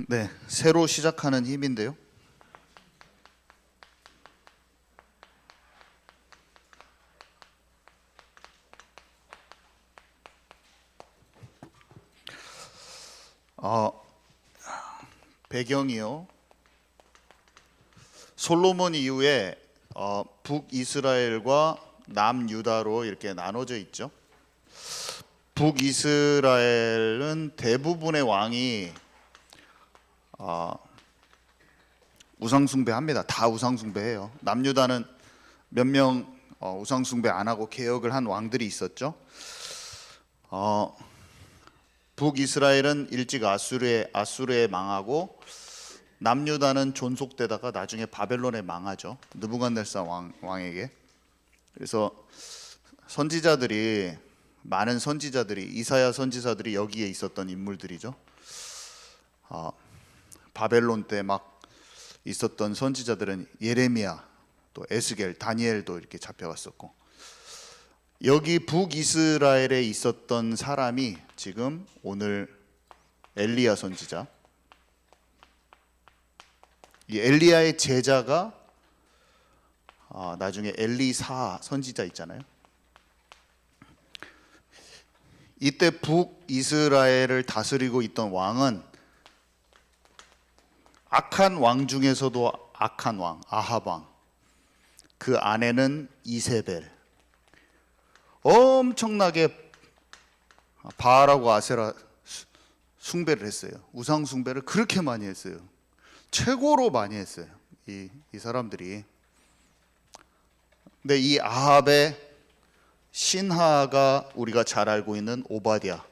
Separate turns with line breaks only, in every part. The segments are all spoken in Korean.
네, 새로 시작하는 힘인데요. 배경이요. 솔로몬 이후에 북이스라엘과 남유다로 이렇게 나눠져 있죠. 북이스라엘은 대부분의 왕이 우상숭배합니다. 다 우상숭배해요. 남유다는 몇 명 우상숭배 안 하고 개혁을 한 왕들이 있었죠. 북이스라엘은 일찍 아수르에 망하고 남유다는 존속되다가 나중에 바벨론에 망하죠. 느부갓네살 왕에게. 그래서 많은 선지자들이 이사야 선지자들이 여기에 있었던 인물들이죠. 바벨론 때 막 있었던 선지자들은 예레미야, 또 에스겔, 다니엘도 이렇게 잡혀갔었고, 여기 북이스라엘에 있었던 사람이 지금 오늘 엘리야 선지자. 이 엘리야의 제자가 나중에 엘리사 선지자 있잖아요. 이때 북이스라엘을 다스리고 있던 왕은 악한 왕 중에서도 악한 왕, 아합 왕. 그 아내는 이세벨. 엄청나게 바알하고 아세라 숭배를 했어요. 우상 숭배를 그렇게 많이 했어요. 최고로 많이 했어요. 이 사람들이. 근데 이 아합의 신하가 우리가 잘 알고 있는 오바댜.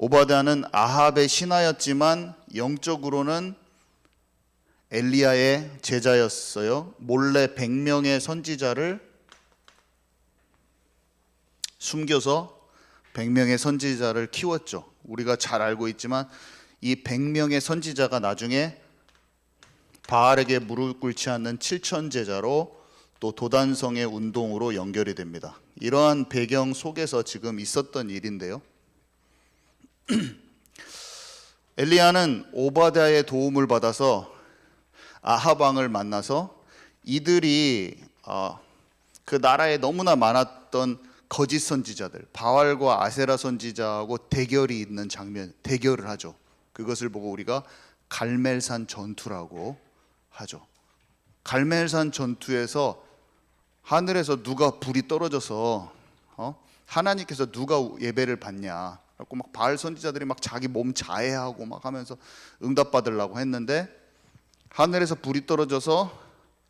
오바댜는 아합의 신하였지만 영적으로는 엘리야의 제자였어요. 몰래 100명의 선지자를 숨겨서 100명의 선지자를 키웠죠. 우리가 잘 알고 있지만 이 100명의 선지자가 나중에 바알에게 무릎 꿇지 않는 7천 제자로 또 도단성의 운동으로 연결이 됩니다. 이러한 배경 속에서 지금 있었던 일인데요. 엘리야는 오바댜의 도움을 받아서 아합 왕을 만나서 이들이 그 나라에 너무나 많았던 거짓 선지자들, 바알과 아세라 선지자하고 대결이 있는 장면, 대결을 하죠. 그것을 보고 우리가 갈멜산 전투라고 하죠. 갈멜산 전투에서 하늘에서 누가 불이 떨어져서 하나님께서 누가 예배를 받냐, 그래서 막 바알 선지자들이 막 자기 몸 자해하고 막 하면서 응답 받으려고 했는데 하늘에서 불이 떨어져서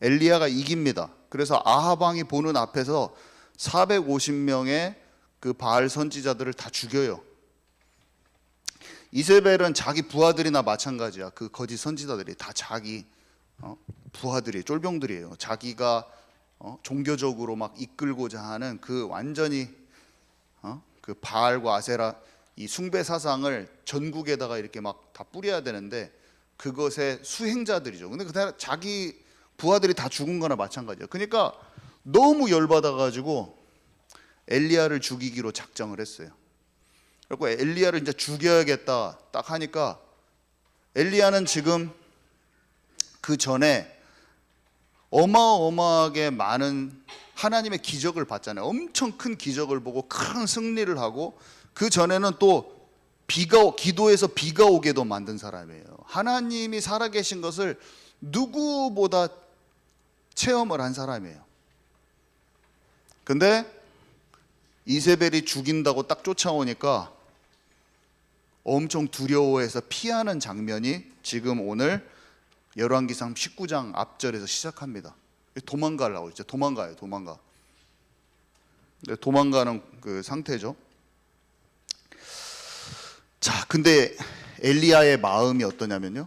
엘리야가 이깁니다. 그래서 아합 왕이 보는 앞에서 450명의 그 바알 선지자들을 다 죽여요. 이세벨은 자기 부하들이나 마찬가지야. 그 거짓 선지자들이 다 자기 부하들이 쫄병들이에요. 자기가 종교적으로 막 이끌고자 하는 그 완전히 그 바알과 아세라 이 숭배 사상을 전국에다가 이렇게 막 다 뿌려야 되는데 그것의 수행자들이죠. 근데 그날 자기 부하들이 다 죽은 거나 마찬가지예요. 그러니까 너무 열받아 가지고 엘리야를 죽이기로 작정을 했어요. 그리고 엘리야를 이제 죽여야겠다 딱 하니까 엘리야는 지금 그 전에 어마어마하게 많은 하나님의 기적을 봤잖아요. 엄청 큰 기적을 보고 큰 승리를 하고, 그 전에는 또 기도해서 비가 오게도 만든 사람이에요. 하나님이 살아계신 것을 누구보다 체험을 한 사람이에요. 근데 이세벨이 죽인다고 딱 쫓아오니까 엄청 두려워해서 피하는 장면이 지금 오늘 열왕기상 19장 앞절에서 시작합니다. 도망가려고 이제 도망가요. 도망가는 그 상태죠. 자, 근데 엘리야의 마음이 어떠냐면요,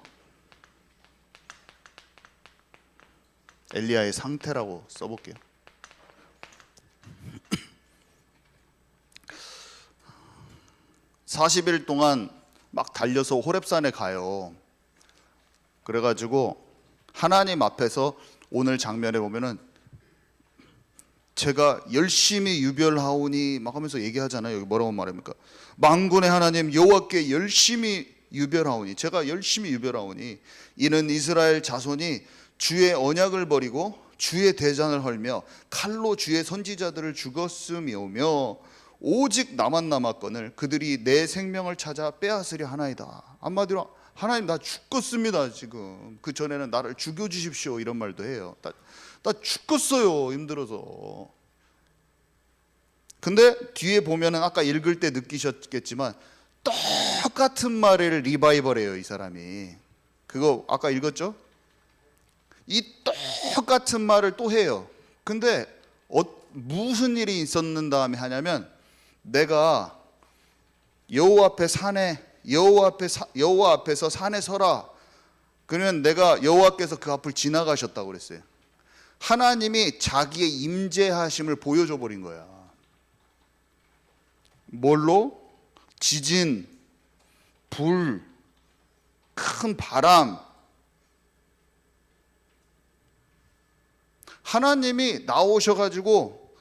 엘리야의 상태라고 써볼게요. (40일) 동안 막 달려서 호렙산에 가요. 그래가지고 하나님 앞에서 오늘 장면에 보면은 제가 열심히 유별하오니 막 하면서 얘기하잖아요. 여기 뭐라고 말합니까? 만군의 하나님 여호와께 열심히 유별하오니, 제가 열심히 유별하오니 이는 이스라엘 자손이 주의 언약을 버리고 주의 대잔을 헐며 칼로 주의 선지자들을 죽었음이오며 오직 나만 남았거늘 그들이 내 생명을 찾아 빼앗으려 하나이다. 한마디로 하나님 나 죽겠습니다. 지금 그 전에는 나를 죽여주십시오 이런 말도 해요. 나 죽겠어요, 힘들어서. 근데 뒤에 보면은 아까 읽을 때 느끼셨겠지만 똑같은 말을 리바이벌해요, 이 사람이. 그거 아까 읽었죠? 이 똑같은 말을 또 해요. 근데 무슨 일이 있었는 다음에 하냐면, 내가 여호와 앞에서 산에 서라. 그러면 내가 여호와께서 그 앞을 지나가셨다고 그랬어요. 하나님이 자기의 임재하심을 보여줘 버린 거야. 뭘로? 지진, 불, 큰 바람. 하나님이 나오셔가지고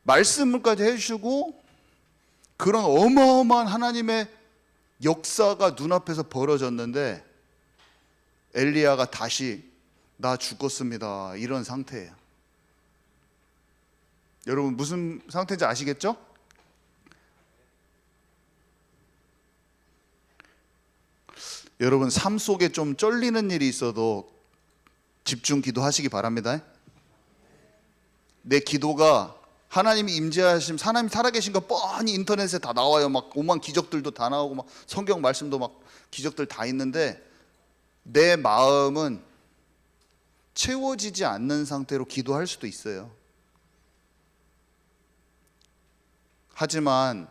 말씀을까지 해주시고, 그런 어마어마한 하나님의 역사가 눈앞에서 벌어졌는데 엘리야가 다시 나 죽었습니다 이런 상태예요. 여러분 무슨 상태인지 아시겠죠? 여러분 삶 속에 좀 쩔리는 일이 있어도 집중 기도하시기 바랍니다. 내 기도가 하나님이 임재하심, 하나님 살아계신 거 뻔히 인터넷에 다 나와요. 막 오만 기적들도 다 나오고 막 성경 말씀도 막 기적들 다 있는데 내 마음은 채워지지 않는 상태로 기도할 수도 있어요. 하지만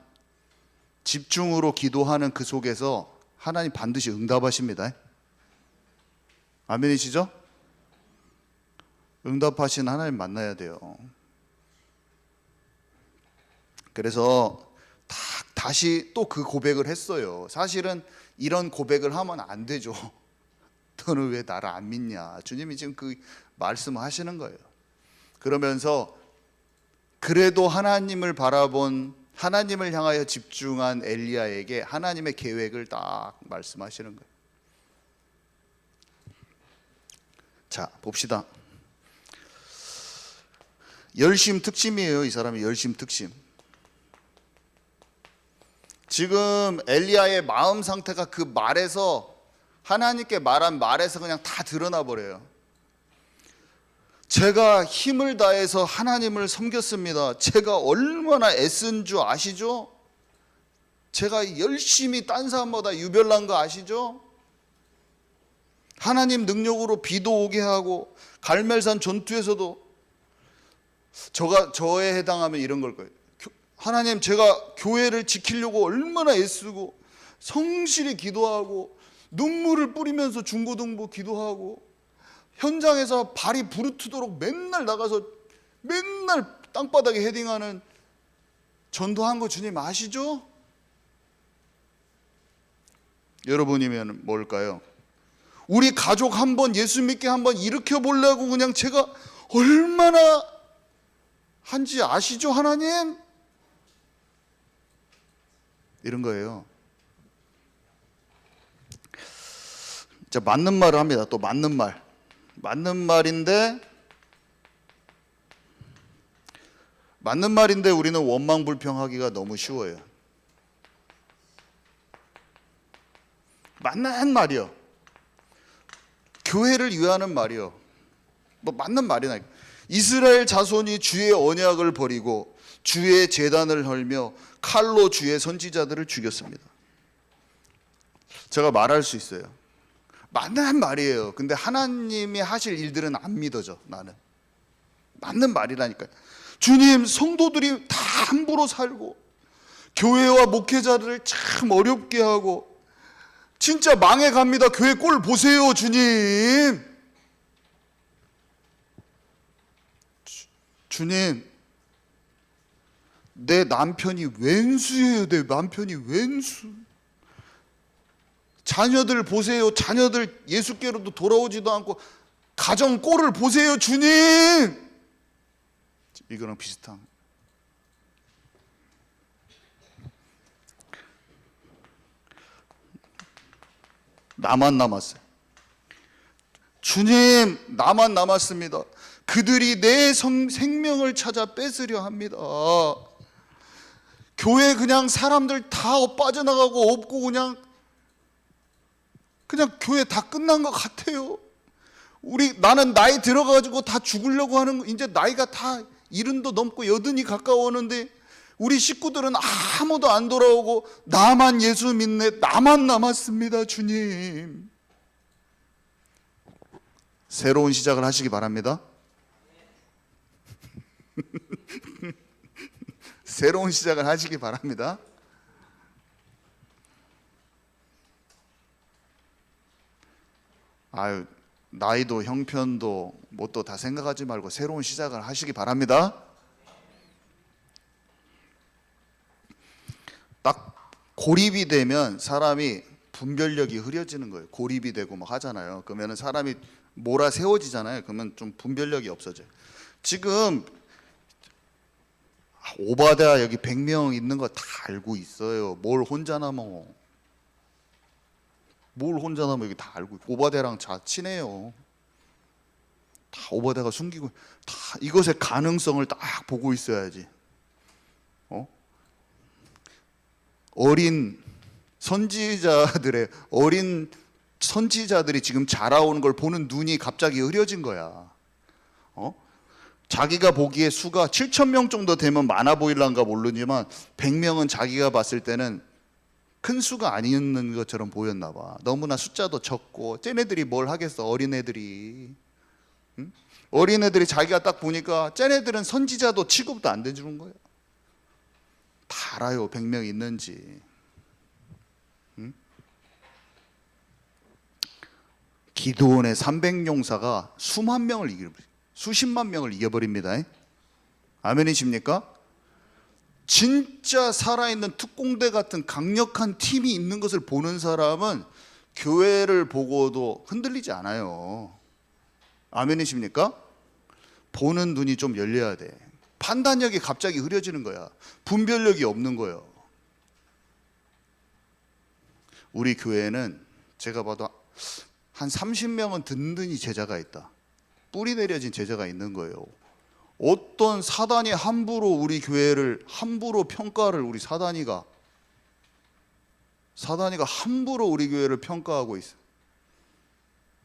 집중으로 기도하는 그 속에서 하나님 반드시 응답하십니다. 아멘이시죠? 응답하신 하나님 만나야 돼요. 그래서 다시 또 그 고백을 했어요. 사실은 이런 고백을 하면 안 되죠. 너는 왜 나를 안 믿냐? 주님이 지금 그 말씀을 하시는 거예요. 그러면서 그래도 하나님을 바라본, 하나님을 향하여 집중한 엘리야에게 하나님의 계획을 딱 말씀하시는 거예요. 자, 봅시다. 열심 특심이에요. 이 사람이 열심 특심. 지금 엘리야의 마음 상태가 그 말에서, 하나님께 말한 말에서 그냥 다 드러나 버려요. 제가 힘을 다해서 하나님을 섬겼습니다. 제가 얼마나 애쓴 줄 아시죠? 제가 열심히 딴 사람보다 유별난 거 아시죠? 하나님 능력으로 비도 오게 하고, 갈멜산 전투에서도 저에 해당하면 이런 걸 거예요. 하나님, 제가 교회를 지키려고 얼마나 애쓰고 성실히 기도하고 눈물을 뿌리면서 중고등부 기도하고 현장에서 발이 부르트도록 맨날 나가서 맨날 땅바닥에 헤딩하는 전도한 거 주님 아시죠? 여러분이면 뭘까요? 우리 가족 한번 예수 믿게 한번 일으켜 보려고 그냥 제가 얼마나 한지 아시죠, 하나님? 이런 거예요. 자, 맞는 말을 합니다. 또 맞는 말인데 우리는 원망불평하기가 너무 쉬워요. 맞는 말이요. 교회를 위하는 말이요. 뭐 맞는 말이나. 이스라엘 자손이 주의 언약을 버리고 주의 제단을 헐며 칼로 주의 선지자들을 죽였습니다. 제가 말할 수 있어요. 맞는 말이에요. 근데 하나님이 하실 일들은 안 믿어져. 나는 맞는 말이라니까요. 주님, 성도들이 다 함부로 살고 교회와 목회자들을 참 어렵게 하고 진짜 망해갑니다. 교회 꼴 보세요, 주님. 주님, 내 남편이 왼수예요. 내 남편이 왼수. 자녀들 보세요. 자녀들 예수께로도 돌아오지도 않고 가정 꼴을 보세요, 주님. 이거랑 비슷한. 나만 남았어요. 주님, 나만 남았습니다. 그들이 내 생명을 찾아 뺏으려 합니다. 교회 그냥 사람들 다 빠져나가고 없고 그냥 교회 다 끝난 것 같아요. 나는 나이 들어가지고 다 죽으려고 하는, 이제 나이가 다 70도 넘고 80이 가까워오는데 우리 식구들은 아무도 안 돌아오고 나만 예수 믿네. 나만 남았습니다. 주님, 새로운 시작을 하시기 바랍니다. 새로운 시작을 하시기 바랍니다. 아유, 나이도 형편도 뭣도 다 생각하지 말고 새로운 시작을 하시기 바랍니다. 딱 고립이 되면 사람이 분별력이 흐려지는 거예요. 고립이 되고 막 하잖아요. 그러면 사람이 몰아세워지잖아요. 그러면 좀 분별력이 없어져요. 지금 오바댜 여기 100명 있는 거 다 알고 있어요. 뭘 혼자 남어. 여기 다 알고 있고, 오바댜랑 친해요. 다 오바댜가 숨기고, 다 이것의 가능성을 딱 보고 있어야지. 어린 선지자들이 지금 자라오는 걸 보는 눈이 갑자기 흐려진 거야. 자기가 보기에 수가 7,000명 정도 되면 많아 보일란가 모르지만 100명은 자기가 봤을 때는 큰 수가 아니었는 것처럼 보였나 봐. 너무나 숫자도 적고, 쟤네들이 뭘 하겠어. 어린애들이 자기가 딱 보니까 쟤네들은 선지자도 취급도 안 해주는 거야. 다 알아요, 100명 있는지. 기드온의 300용사가 수십만 명을 이겨버립니다. 아멘이십니까? 진짜 살아있는 특공대 같은 강력한 팀이 있는 것을 보는 사람은 교회를 보고도 흔들리지 않아요. 아멘이십니까? 보는 눈이 좀 열려야 돼. 판단력이 갑자기 흐려지는 거야. 분별력이 없는 거예요. 우리 교회는 제가 봐도 한 30명은 든든히 제자가 있다. 뿌리 내려진 제자가 있는 거예요. 어떤 사단이 함부로 우리 교회를 함부로 평가를, 우리 사단이가 함부로 우리 교회를 평가하고 있어.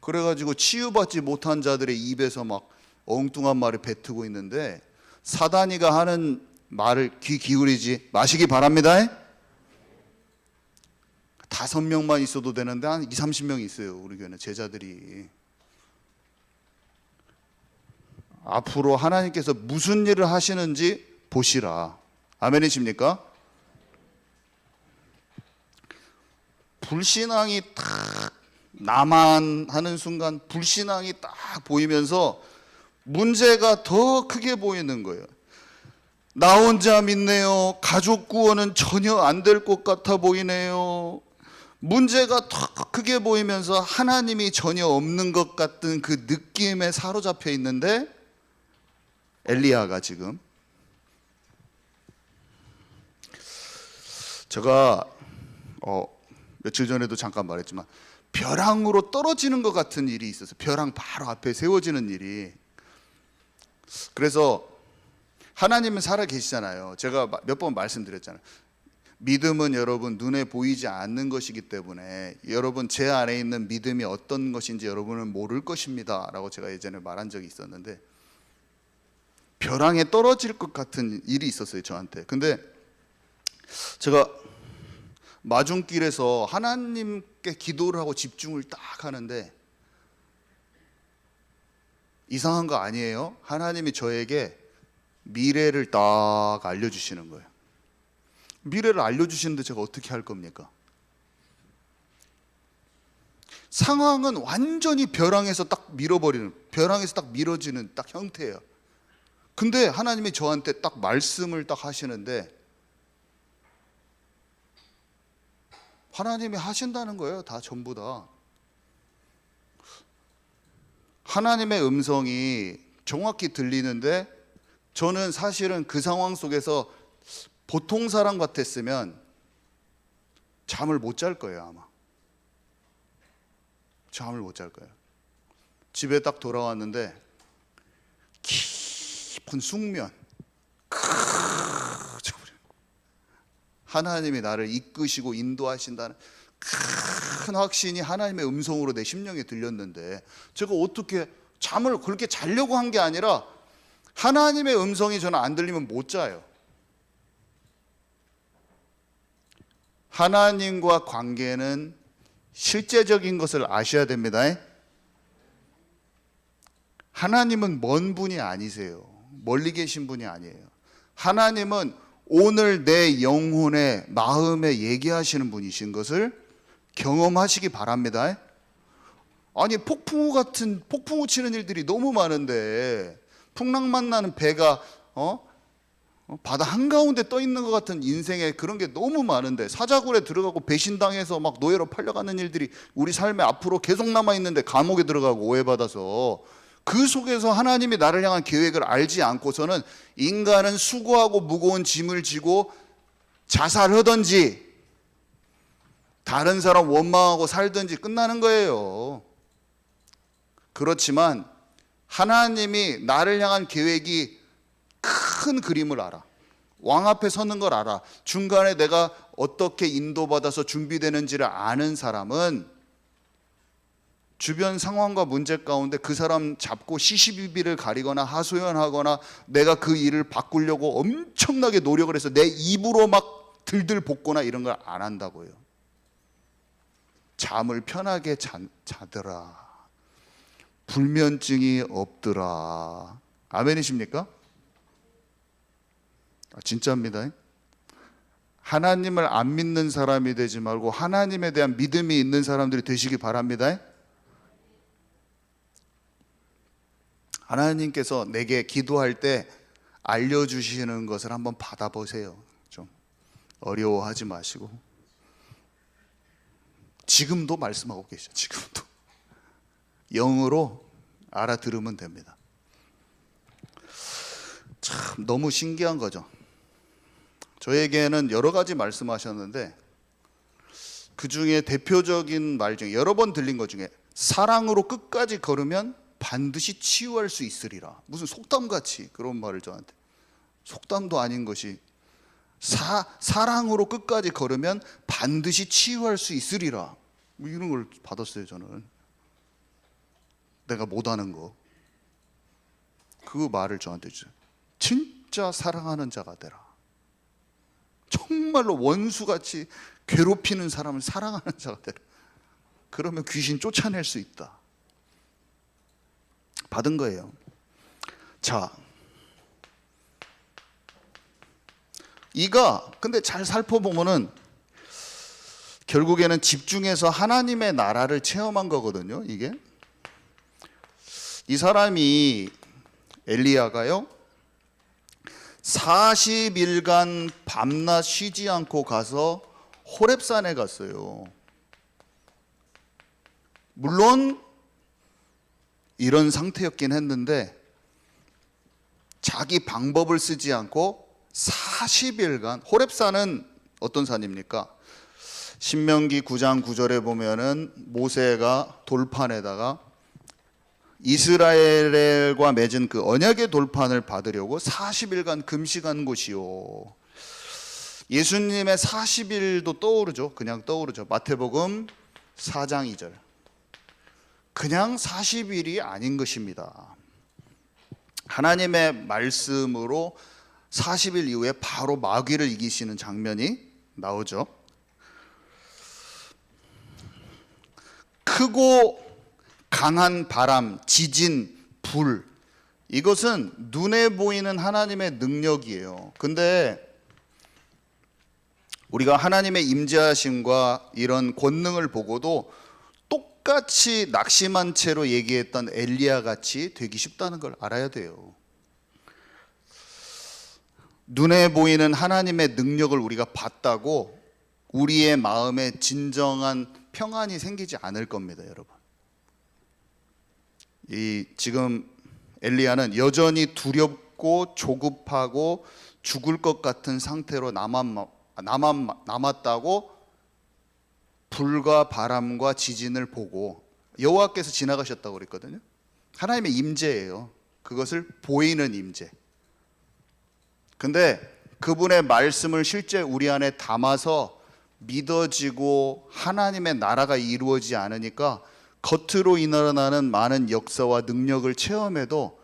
그래가지고 치유받지 못한 자들의 입에서 막 엉뚱한 말을 뱉고 있는데, 사단이가 하는 말을 귀 기울이지 마시기 바랍니다. 5명만 있어도 되는데 한 20-30명 있어요. 우리 교회는 제자들이. 앞으로 하나님께서 무슨 일을 하시는지 보시라. 아멘이십니까? 불신앙이 딱 나만 하는 순간 불신앙이 딱 보이면서 문제가 더 크게 보이는 거예요. 나 혼자 믿네요. 가족 구원은 전혀 안 될 것 같아 보이네요. 문제가 더 크게 보이면서 하나님이 전혀 없는 것 같은 그 느낌에 사로잡혀 있는데, 엘리야가 지금, 제가 며칠 전에도 잠깐 말했지만 벼랑으로 떨어지는 것 같은 일이 있어서, 벼랑 바로 앞에 세워지는 일이. 그래서 하나님은 살아 계시잖아요. 제가 몇 번 말씀드렸잖아요. 믿음은 여러분 눈에 보이지 않는 것이기 때문에 여러분 제 안에 있는 믿음이 어떤 것인지 여러분은 모를 것입니다 라고 제가 예전에 말한 적이 있었는데, 벼랑에 떨어질 것 같은 일이 있었어요, 저한테. 근데 제가 마중길에서 하나님께 기도를 하고 집중을 딱 하는데, 이상한 거 아니에요? 하나님이 저에게 미래를 딱 알려주시는 거예요. 미래를 알려주시는데 제가 어떻게 할 겁니까? 상황은 완전히 벼랑에서 딱 밀어지는 딱 형태예요. 근데 하나님이 저한테 딱 말씀을 딱 하시는데, 하나님이 하신다는 거예요. 다 전부 다. 하나님의 음성이 정확히 들리는데 저는 사실은 그 상황 속에서 보통 사람 같았으면 잠을 못 잘 거예요. 아마 잠을 못 잘 거예요. 집에 딱 돌아왔는데 깊은 숙면, 하나님이 나를 이끄시고 인도하신다는 큰 확신이 하나님의 음성으로 내 심령에 들렸는데, 제가 어떻게 잠을 그렇게 자려고 한 게 아니라 하나님의 음성이 저는 안 들리면 못 자요. 하나님과 관계는 실제적인 것을 아셔야 됩니다. 하나님은 먼 분이 아니세요. 멀리 계신 분이 아니에요. 하나님은 오늘 내 영혼에, 마음에 얘기하시는 분이신 것을 경험하시기 바랍니다. 아니, 폭풍우 치는 일들이 너무 많은데, 풍랑만 나는 배가 바다 한가운데 떠 있는 것 같은 인생에 그런 게 너무 많은데, 사자굴에 들어가고 배신당해서 막 노예로 팔려가는 일들이 우리 삶에 앞으로 계속 남아 있는데, 감옥에 들어가고 오해받아서 그 속에서 하나님이 나를 향한 계획을 알지 않고서는 인간은 수고하고 무거운 짐을 지고 자살하든지 다른 사람 원망하고 살든지 끝나는 거예요. 그렇지만 하나님이 나를 향한 계획이 큰 그림을 알아. 왕 앞에 서는 걸 알아. 중간에 내가 어떻게 인도받아서 준비되는지를 아는 사람은 주변 상황과 문제 가운데 그 사람 잡고 시시비비를 가리거나 하소연하거나 내가 그 일을 바꾸려고 엄청나게 노력을 해서 내 입으로 막 들들 볶거나 이런 걸 안 한다고요. 잠을 편하게 자더라. 불면증이 없더라. 아멘이십니까? 진짜입니다. 하나님을 안 믿는 사람이 되지 말고 하나님에 대한 믿음이 있는 사람들이 되시기 바랍니다. 하나님께서 내게 기도할 때 알려주시는 것을 한번 받아보세요. 좀 어려워하지 마시고. 지금도 말씀하고 계셔. 지금도 영으로 알아들으면 됩니다. 참 너무 신기한 거죠. 저에게는 여러 가지 말씀하셨는데 그 중에 대표적인 말 중에 여러 번 들린 것 중에 사랑으로 끝까지 걸으면 반드시 치유할 수 있으리라. 무슨 속담같이 그런 말을 저한테. 속담도 아닌 것이 사랑으로 끝까지 걸으면 반드시 치유할 수 있으리라. 뭐 이런 걸 받았어요. 저는 내가 못하는 거. 그 말을 저한테 주세요. 진짜 사랑하는 자가 되라. 정말로 원수같이 괴롭히는 사람을 사랑하는 자가 되라. 그러면 귀신 쫓아낼 수 있다. 받은 거예요. 자, 이가 근데 잘 살펴보면은 결국에는 집중해서 하나님의 나라를 체험한 거거든요. 이게 이 사람이 엘리야가요 40일간 밤낮 쉬지 않고 가서 호렙산에 갔어요. 물론 이런 상태였긴 했는데 자기 방법을 쓰지 않고 40일간, 호렙산은 어떤 산입니까? 신명기 9장 9절에 보면은 모세가 돌판에다가 이스라엘과 맺은 그 언약의 돌판을 받으려고 40일간 금식한 곳이요. 예수님의 40일도 떠오르죠. 그냥 떠오르죠. 마태복음 4장 2절. 그냥 40일이 아닌 것입니다. 하나님의 말씀으로 40일 이후에 바로 마귀를 이기시는 장면이 나오죠. 크고 강한 바람, 지진, 불, 이것은 눈에 보이는 하나님의 능력이에요. 근데 우리가 하나님의 임재하심과 이런 권능을 보고도 똑같이 낙심한 채로 얘기했던 엘리야 같이 되기 쉽다는 걸 알아야 돼요. 눈에 보이는 하나님의 능력을 우리가 봤다고 우리의 마음에 진정한 평안이 생기지 않을 겁니다, 여러분. 지금 엘리야는 여전히 어렵고 조급하고 죽을 것 같은 상태로 남았다고 불과 바람과 지진을 보고 여호와께서 지나가셨다고 그랬거든요. 하나님의 임재예요. 그것을 보이는 임재. 근데 그분의 말씀을 실제 우리 안에 담아서 믿어지고 하나님의 나라가 이루어지지 않으니까 겉으로 일어나는 많은 역사와 능력을 체험해도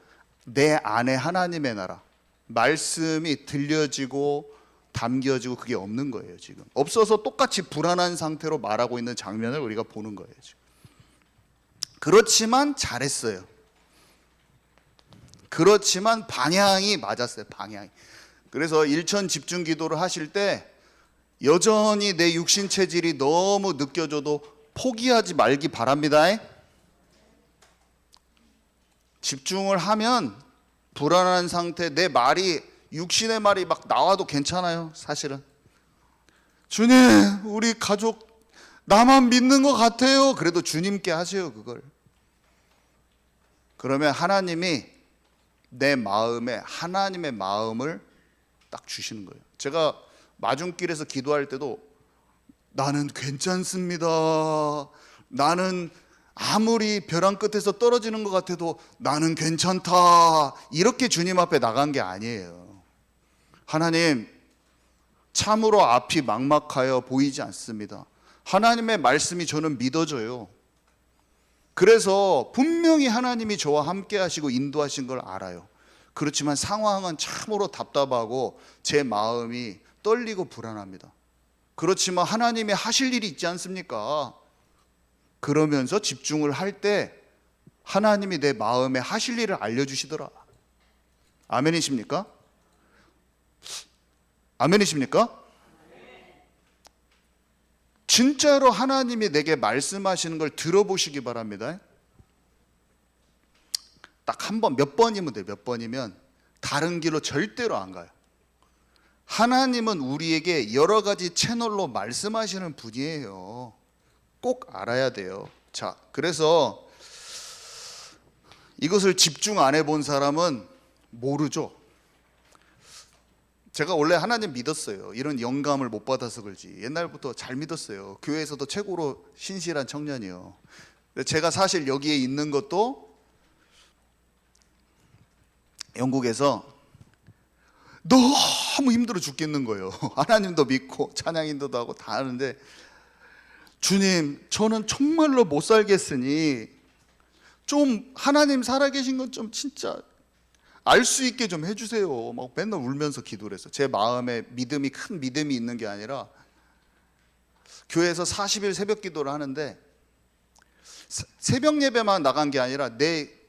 내 안에 하나님의 나라, 말씀이 들려지고 담겨지고 그게 없는 거예요. 지금 없어서 똑같이 불안한 상태로 말하고 있는 장면을 우리가 보는 거예요. 지금. 그렇지만 잘했어요. 그렇지만 방향이 맞았어요. 방향이. 그래서 일천 집중 기도를 하실 때 여전히 내 육신 체질이 너무 느껴져도 포기하지 말기 바랍니다. 집중을 하면 불안한 상태, 내 말이 육신의 말이 막 나와도 괜찮아요. 사실은 주님, 우리 가족 나만 믿는 것 같아요. 그래도 주님께 하세요. 그걸. 그러면 하나님이 내 마음에 하나님의 마음을 딱 주시는 거예요. 제가 마중길에서 기도할 때도 나는 괜찮습니다. 나는 아무리 벼랑 끝에서 떨어지는 것 같아도 나는 괜찮다. 이렇게 주님 앞에 나간 게 아니에요. 하나님, 참으로 앞이 막막하여 보이지 않습니다. 하나님의 말씀이 저는 믿어져요. 그래서 분명히 하나님이 저와 함께 하시고 인도하신 걸 알아요. 그렇지만 상황은 참으로 답답하고 제 마음이 떨리고 불안합니다. 그렇지만 하나님이 하실 일이 있지 않습니까? 그러면서 집중을 할 때 하나님이 내 마음에 하실 일을 알려주시더라. 아멘이십니까? 아멘이십니까? 진짜로 하나님이 내게 말씀하시는 걸 들어보시기 바랍니다. 딱 한 번, 몇 번이면 돼요. 몇 번이면 다른 길로 절대로 안 가요. 하나님은 우리에게 여러 가지 채널로 말씀하시는 분이에요. 꼭 알아야 돼요. 자, 그래서 이것을 집중 안 해본 사람은 모르죠. 제가 원래 하나님 믿었어요. 이런 영감을 못 받아서 그렇지 옛날부터 잘 믿었어요. 교회에서도 최고로 신실한 청년이요. 제가 사실 여기에 있는 것도 영국에서 너무 힘들어 죽겠는 거예요. 하나님도 믿고 찬양인도도 하고 다 하는데 주님, 저는 정말로 못 살겠으니 좀 하나님 살아계신 것 좀 진짜 알 수 있게 좀 해주세요. 막 맨날 울면서 기도를 했어요. 제 마음에 믿음이 큰 믿음이 있는 게 아니라 교회에서 40일 새벽 기도를 하는데 새벽 예배만 나간 게 아니라 내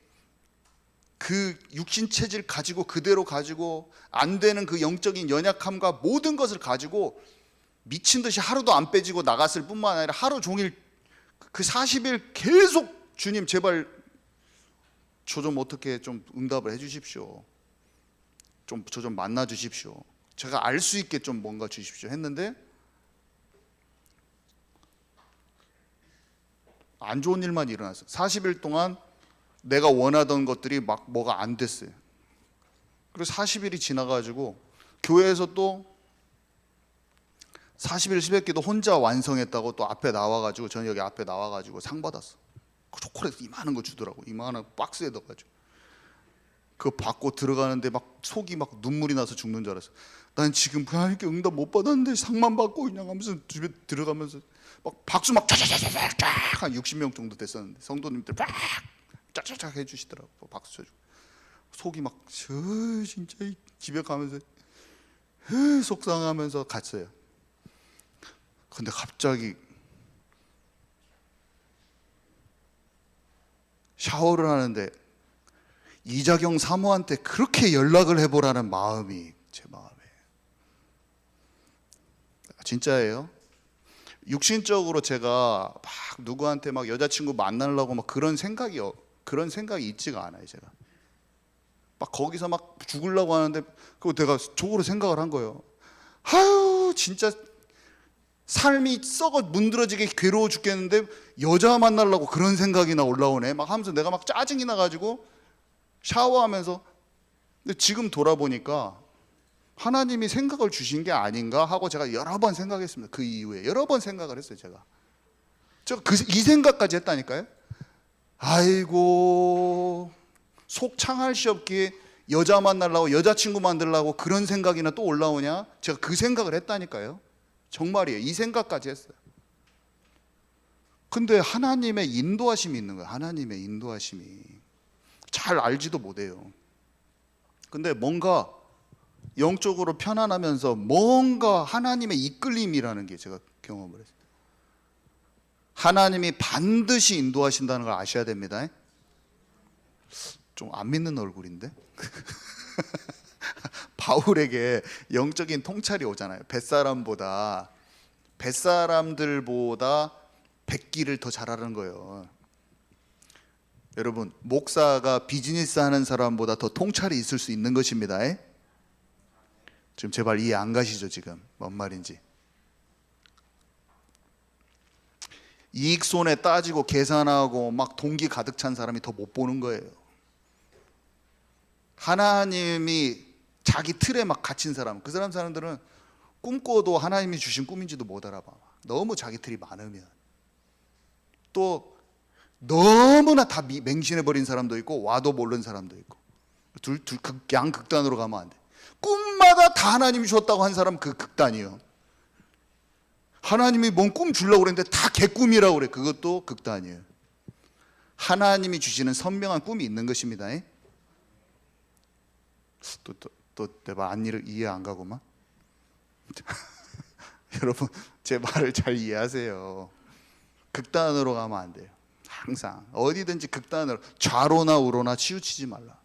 그 육신 체질 가지고 그대로 가지고 안 되는 그 영적인 연약함과 모든 것을 가지고 미친 듯이 하루도 안 빼지고 나갔을 뿐만 아니라 하루 종일 그 40일 계속 주님 제발 저 좀 어떻게 좀 응답을 해 주십시오. 좀 저 좀 만나 주십시오. 제가 알 수 있게 좀 뭔가 주십시오 했는데 안 좋은 일만 일어났어요. 40일 동안 내가 원하던 것들이 막 뭐가 안 됐어요. 그래서 40일이 지나가지고 교회에서 또 40일 새벽기도 혼자 완성했다고 또 앞에 나와가지고 저는 여기 앞에 나와가지고 상 받았어. 초콜릿 이만한 거 주더라고. 이만한 박스에 넣어가지고 그거 받고 들어가는데 막 속이 막 눈물이 나서 죽는 줄 알았어. 난 지금 하나님께 응답 못 받았는데 상만 받고 그냥 하면서 집에 들어가면서 막 박수 막 쫙쫙쫙쫙 한 60명 정도 됐었는데 성도님들 막 쫙쫙쫙 해주시더라고. 박수 쳐주고 속이 막 진짜 집에 가면서 속상하면서 갔어요. 근데 갑자기 샤워를 하는데 이자경 사모한테 그렇게 연락을 해보라는 마음이 제 마음에 진짜예요. 육신적으로 제가 막 누구한테 막 여자친구 만나려고 막 그런 생각이 있지가 않아요. 제가 막 거기서 막 죽으려고 하는데 그거 내가 속으로 생각을 한 거예요. 아유 진짜 삶이 썩어 문드러지게 괴로워 죽겠는데 여자 만나려고 그런 생각이나 올라오네 막 하면서 내가 막 짜증이 나가지고 샤워하면서 근데 지금 돌아보니까 하나님이 생각을 주신 게 아닌가 하고 제가 여러 번 생각했습니다. 그 이후에 여러 번 생각을 했어요. 제가 이 생각까지 했다니까요. 아이고, 속 창할 시 없기에 여자 만나려고, 여자친구 만들려고 그런 생각이나 또 올라오냐? 제가 그 생각을 했다니까요. 정말이에요. 이 생각까지 했어요. 근데 하나님의 인도하심이 있는 거예요. 하나님의 인도하심이. 잘 알지도 못해요. 근데 뭔가 영적으로 편안하면서 뭔가 하나님의 이끌림이라는 게 제가 경험을 했어요. 하나님이 반드시 인도하신다는 걸 아셔야 됩니다. 좀 안 믿는 얼굴인데? 바울에게 영적인 통찰이 오잖아요. 뱃사람들보다 백기를 더 잘하는 거예요. 여러분, 목사가 비즈니스 하는 사람보다 더 통찰이 있을 수 있는 것입니다. 지금 제발 이해 안 가시죠? 지금 뭔 말인지. 이익손해 따지고 계산하고 막 동기 가득 찬 사람이 더 못 보는 거예요. 하나님이 자기 틀에 막 갇힌 사람, 그 사람들은 꿈꿔도 하나님이 주신 꿈인지도 못 알아봐. 너무 자기 틀이 많으면. 또 너무나 다 맹신해버린 사람도 있고 와도 모르는 사람도 있고, 양극단으로 가면 안 돼. 꿈마다 다 하나님이 줬다고 한 사람 그 극단이요. 하나님이 뭔 꿈 주려고 그랬는데 다 개꿈이라고 그래. 그것도 극단이에요. 하나님이 주시는 선명한 꿈이 있는 것입니다. 또 내 말 이해 안 가고만. 여러분, 제 말을 잘 이해하세요. 극단으로 가면 안 돼요. 항상 어디든지 극단으로, 좌로나 우로나 치우치지 말라.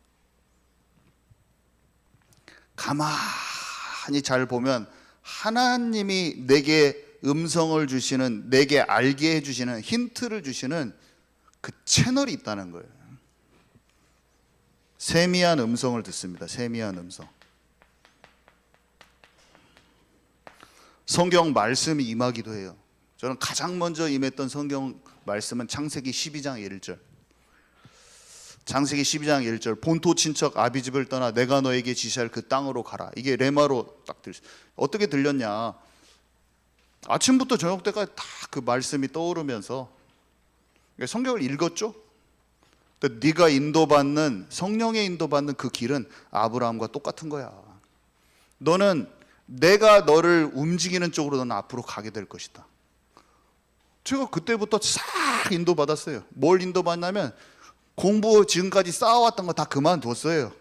가만히 잘 보면 하나님이 내게 음성을 주시는, 내게 알게 해주시는, 힌트를 주시는 그 채널이 있다는 거예요. 세미한 음성을 듣습니다. 세미한 음성. 성경 말씀이 임하기도 해요. 저는 가장 먼저 임했던 성경 말씀은 창세기 12장 1절. 창세기 12장 1절. 본토 친척 아비집을 떠나 내가 너에게 지시할 그 땅으로 가라. 이게 레마로 딱 어떻게 들렸냐? 아침부터 저녁 때까지 다 그 말씀이 떠오르면서 성경을 읽었죠. 네가 인도받는, 성령의 인도받는 그 길은 아브라함과 똑같은 거야. 너는 내가 너를 움직이는 쪽으로 너는 앞으로 가게 될 것이다. 제가 그때부터 싹 인도받았어요. 뭘 인도받냐면 공부 지금까지 쌓아왔던 거 다 그만뒀어요.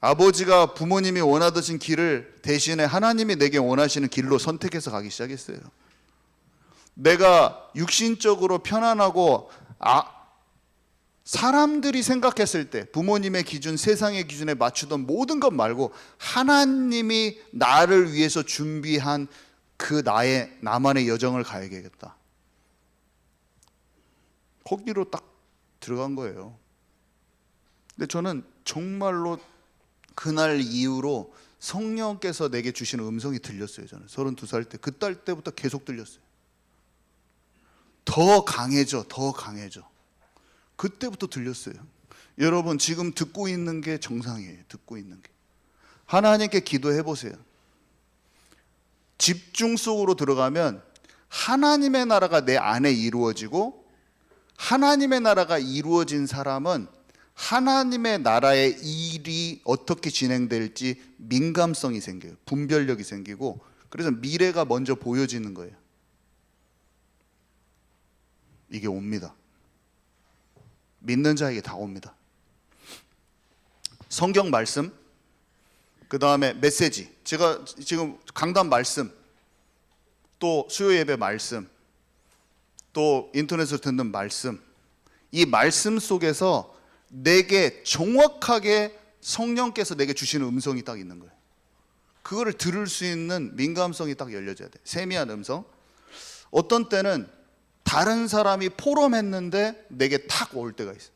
아버지가 부모님이 원하던 길을 대신에 하나님이 내게 원하시는 길로 선택해서 가기 시작했어요. 내가 육신적으로 편안하고 사람들이 생각했을 때 부모님의 기준, 세상의 기준에 맞추던 모든 것 말고 하나님이 나를 위해서 준비한 그 나만의 여정을 가야겠다. 거기로 딱 들어간 거예요. 근데 저는 정말로 그날 이후로 성령께서 내게 주시는 음성이 들렸어요. 저는 32살 때, 그딸 때부터 계속 들렸어요. 더 강해져, 더 강해져. 그때부터 들렸어요. 여러분, 지금 듣고 있는 게 정상이에요. 듣고 있는 게. 하나님께 기도해 보세요. 집중 속으로 들어가면 하나님의 나라가 내 안에 이루어지고, 하나님의 나라가 이루어진 사람은 하나님의 나라의 일이 어떻게 진행될지 민감성이 생겨요. 분별력이 생기고, 그래서 미래가 먼저 보여지는 거예요. 이게 옵니다. 믿는 자에게 다 옵니다. 성경 말씀, 그 다음에 메시지, 제가 지금 강단 말씀, 또 수요 예배 말씀, 또 인터넷으로 듣는 말씀, 이 말씀 속에서 내게 정확하게 성령께서 내게 주시는 음성이 딱 있는 거예요. 그거를 들을 수 있는 민감성이 딱 열려져야 돼. 세미한 음성. 어떤 때는 다른 사람이 포럼했는데 내게 탁 올 때가 있어요.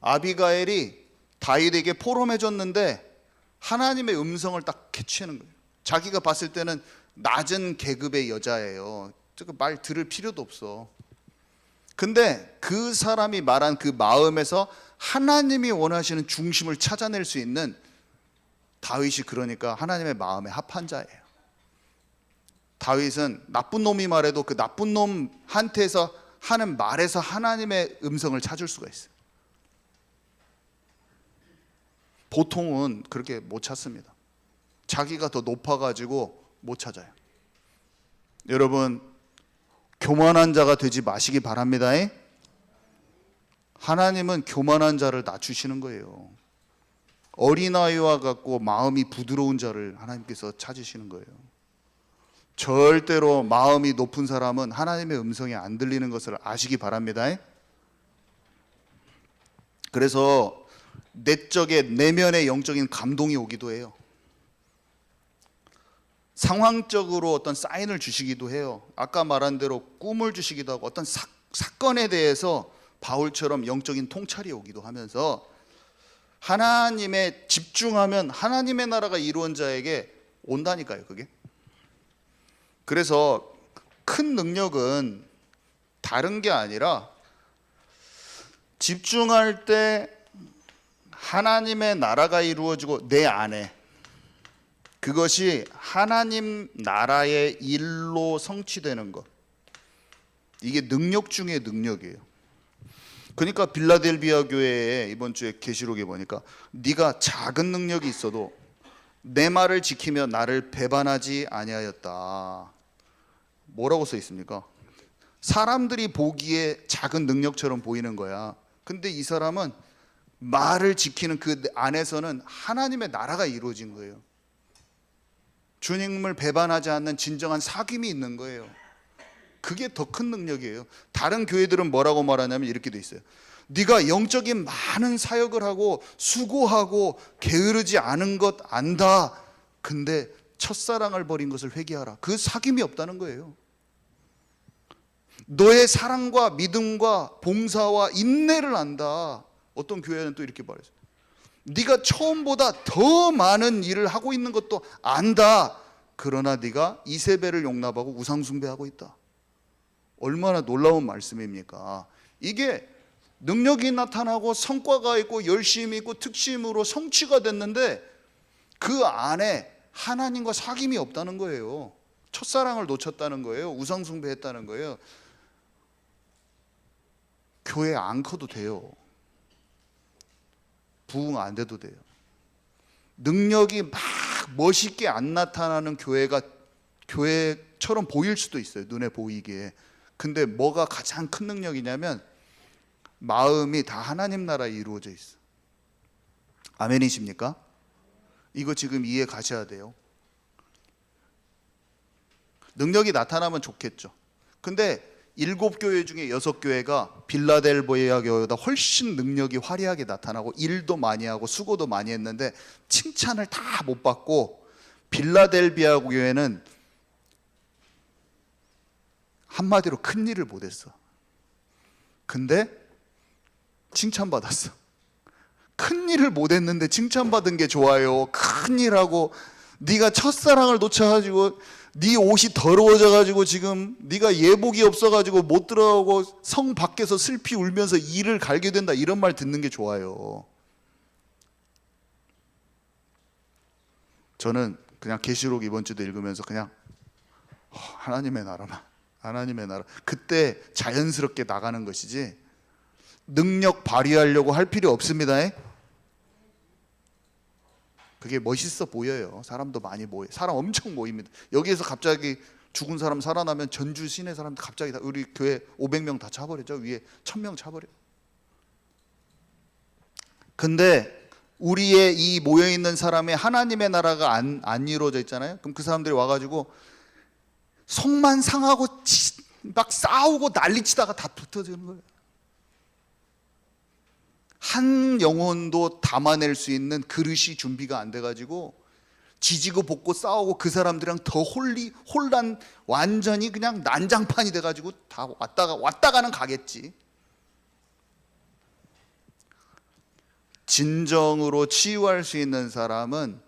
아비가일이 다윗에게 포럼해줬는데 하나님의 음성을 딱 캐치하는 거예요. 자기가 봤을 때는 낮은 계급의 여자예요. 말 들을 필요도 없어. 근데 그 사람이 말한 그 마음에서 하나님이 원하시는 중심을 찾아낼 수 있는 다윗이, 그러니까 하나님의 마음에 합한 자예요. 다윗은 나쁜 놈이 말해도 그 나쁜 놈한테서 하는 말에서 하나님의 음성을 찾을 수가 있어요. 보통은 그렇게 못 찾습니다. 자기가 더 높아가지고 못 찾아요. 여러분, 교만한 자가 되지 마시기 바랍니다. 하나님은 교만한 자를 낮추시는 거예요. 어린아이와 같고 마음이 부드러운 자를 하나님께서 찾으시는 거예요. 절대로 마음이 높은 사람은 하나님의 음성이 안 들리는 것을 아시기 바랍니다. 그래서 내면의 영적인 감동이 오기도 해요. 상황적으로 어떤 사인을 주시기도 해요. 아까 말한 대로 꿈을 주시기도 하고, 어떤 사건에 대해서 바울처럼 영적인 통찰이 오기도 하면서, 하나님에 집중하면 하나님의 나라가 이루어진 자에게 온다니까요, 그게. 그래서 큰 능력은 다른 게 아니라, 집중할 때 하나님의 나라가 이루어지고 내 안에, 그것이 하나님 나라의 일로 성취되는 것, 이게 능력 중에 능력이에요. 그러니까 빌라델비아 교회에 이번 주에 계시록에 보니까, 네가 작은 능력이 있어도 내 말을 지키며 나를 배반하지 아니하였다. 뭐라고 써 있습니까? 사람들이 보기에 작은 능력처럼 보이는 거야. 근데 이 사람은 말을 지키는 그 안에서는 하나님의 나라가 이루어진 거예요. 주님을 배반하지 않는 진정한 사귐이 있는 거예요. 그게 더 큰 능력이에요. 다른 교회들은 뭐라고 말하냐면 이렇게 돼 있어요. 네가 영적인 많은 사역을 하고 수고하고 게으르지 않은 것 안다. 근데 첫사랑을 버린 것을 회개하라. 그 사귐이 없다는 거예요. 너의 사랑과 믿음과 봉사와 인내를 안다. 어떤 교회는 또 이렇게 말해요. 네가 처음보다 더 많은 일을 하고 있는 것도 안다. 그러나 네가 이세벨을 용납하고 우상숭배하고 있다. 얼마나 놀라운 말씀입니까? 이게 능력이 나타나고 성과가 있고 열심이 있고 특심으로 성취가 됐는데, 그 안에 하나님과 사귐이 없다는 거예요. 첫사랑을 놓쳤다는 거예요. 우상숭배했다는 거예요. 교회 안 커도 돼요. 부흥 안 돼도 돼요. 능력이 막 멋있게 안 나타나는 교회가 교회처럼 보일 수도 있어요, 눈에 보이기에. 근데 뭐가 가장 큰 능력이냐면, 마음이 다 하나님 나라에 이루어져 있어. 아멘이십니까? 이거 지금 이해 가셔야 돼요. 능력이 나타나면 좋겠죠. 근데 7교회 중에 6교회가 빌라델비아 교회보다 훨씬 능력이 화려하게 나타나고 일도 많이 하고 수고도 많이 했는데 칭찬을 다 못 받고, 빌라델비아 교회는 한마디로 큰 일을 못했어. 근데 칭찬받았어. 큰 일을 못했는데 칭찬받은 게 좋아요. 큰 일하고, 네가 첫사랑을 놓쳐가지고 네 옷이 더러워져가지고 지금 네가 예복이 없어가지고 못 들어가고 성 밖에서 슬피 울면서 이를 갈게 된다, 이런 말 듣는 게 좋아요. 저는 그냥 계시록 이번 주도 읽으면서 그냥 하나님의 나라만, 하나님의 나라, 그때 자연스럽게 나가는 것이지 능력 발휘하려고 할 필요 없습니다. 그게 멋있어 보여요. 사람도 많이 모여요. 사람 엄청 모입니다. 여기에서 갑자기 죽은 사람 살아나면 전주 시내 사람들 갑자기 다, 우리 교회 500명 다 차버리죠. 위에 1000명 차버려. 근데 우리의 이 모여있는 사람의 하나님의 나라가 안 이루어져 있잖아요. 그럼 그 사람들이 와가지고 속만 상하고 막 싸우고 난리치다가 다 붙어지는 거예요. 한 영혼도 담아낼 수 있는 그릇이 준비가 안 돼가지고 지지고 볶고 싸우고, 그 사람들이랑 더 혼란, 완전히 그냥 난장판이 돼가지고 다 왔다가는 가겠지. 진정으로 치유할 수 있는 사람은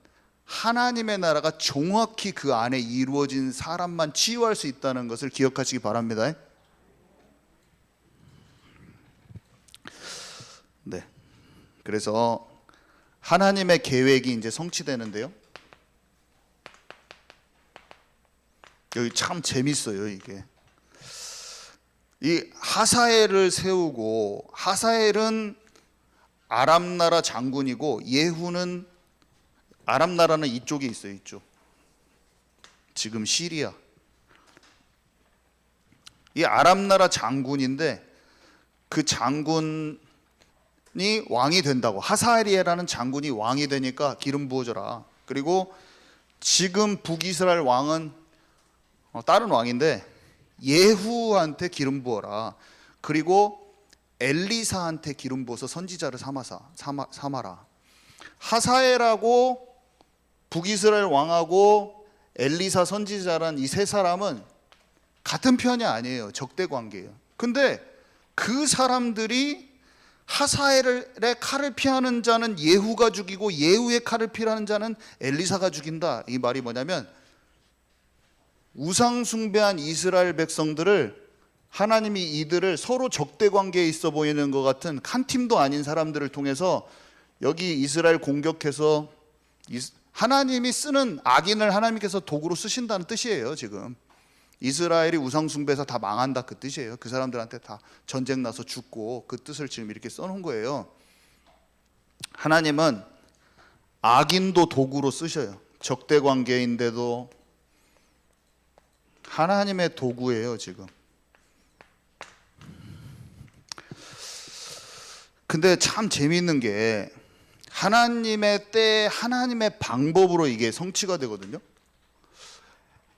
하나님의 나라가 정확히 그 안에 이루어진 사람만 치유할 수 있다는 것을 기억하시기 바랍니다. 네. 그래서 하나님의 계획이 이제 성취되는데요. 여기 참 재밌어요, 이게. 이 하사엘을 세우고, 하사엘은 아람 나라 장군이고 예후는, 아람 나라는 이쪽에 있어요, 이쪽. 지금 시리아. 이 아람 나라 장군인데 그 장군이 왕이 된다고, 하사엘이라는 장군이 왕이 되니까 기름 부어줘라. 그리고 지금 북이스라엘 왕은 다른 왕인데 예후한테 기름 부어라. 그리고 엘리사한테 기름 부어서 선지자를 삼아라. 하사엘하고 북이스라엘 왕하고 엘리사 선지자란 이 세 사람은 같은 편이 아니에요. 적대 관계예요. 근데 그 사람들이 하사엘의 칼을 피하는 자는 예후가 죽이고 예후의 칼을 피하는 자는 엘리사가 죽인다. 이 말이 뭐냐면 우상 숭배한 이스라엘 백성들을, 하나님이 이들을 서로 적대 관계에 있어 보이는 것 같은 한 팀도 아닌 사람들을 통해서 여기 이스라엘 공격해서 하나님이 쓰는 악인을 하나님께서 도구로 쓰신다는 뜻이에요. 지금 이스라엘이 우상 숭배해서 다 망한다, 그 뜻이에요. 그 사람들한테 다 전쟁 나서 죽고, 그 뜻을 지금 이렇게 써놓은 거예요. 하나님은 악인도 도구로 쓰셔요. 적대 관계인데도 하나님의 도구예요, 지금. 근데 참 재미있는 게 하나님의 때, 하나님의 방법으로 이게 성취가 되거든요.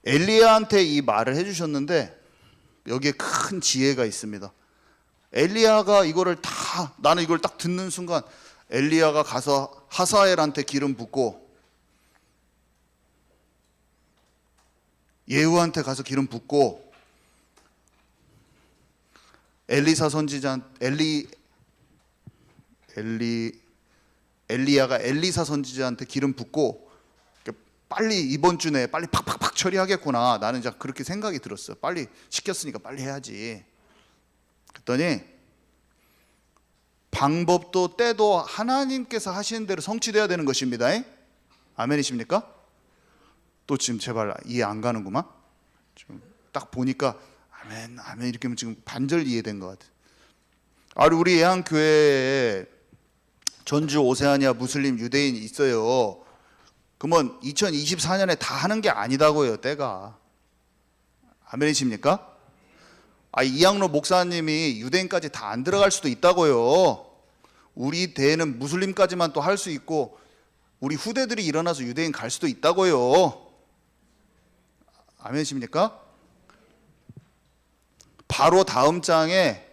엘리야한테 이 말을 해주셨는데 여기에 큰 지혜가 있습니다. 엘리야가 이거를 다, 나는 이걸 딱 듣는 순간 엘리야가 가서 하사엘한테 기름 붓고 예후한테 가서 기름 붓고 엘리사 선지자 엘리야가 엘리사 선지자한테 기름 붓고 빨리 이번 주 내에 빨리 팍팍팍 처리하겠구나. 나는 이제 그렇게 생각이 들었어요. 빨리 시켰으니까 빨리 해야지. 그랬더니 방법도 때도 하나님께서 하시는 대로 성취돼야 되는 것입니다. 아멘이십니까? 또 지금 제발 이해 안 가는구만. 좀 딱 보니까 아멘 아멘 이렇게 하면 지금 반절 이해된 것 같아요. 우리 예한교회에 전주 오세아니아 무슬림 유대인이 있어요. 그러면 2024년에 다 하는 게 아니다고요, 때가. 아멘이십니까? 이양로 목사님이 유대인까지 다 안 들어갈 수도 있다고요. 우리 대회는 무슬림까지만 또 할 수 있고 우리 후대들이 일어나서 유대인 갈 수도 있다고요. 아멘이십니까? 바로 다음 장에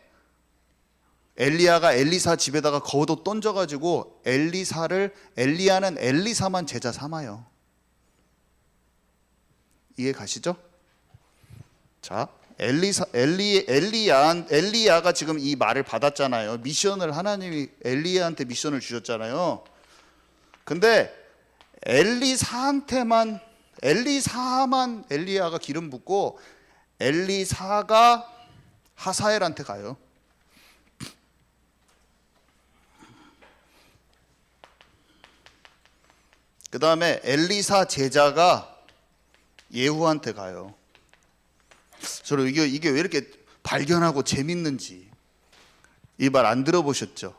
엘리야가 엘리사 집에다가 겉옷 던져가지고 엘리야는 엘리사만 제자 삼아요. 이해 가시죠? 자, 엘리야가 지금 이 말을 받았잖아요. 미션을, 하나님이 엘리야한테 미션을 주셨잖아요. 근데 엘리사만 엘리야가 기름 붓고 엘리사가 하사엘한테 가요. 그 다음에 엘리사 제자가 예후한테 가요. 저는 이게 왜 이렇게 발견하고 재밌는지, 이 말 안 들어보셨죠?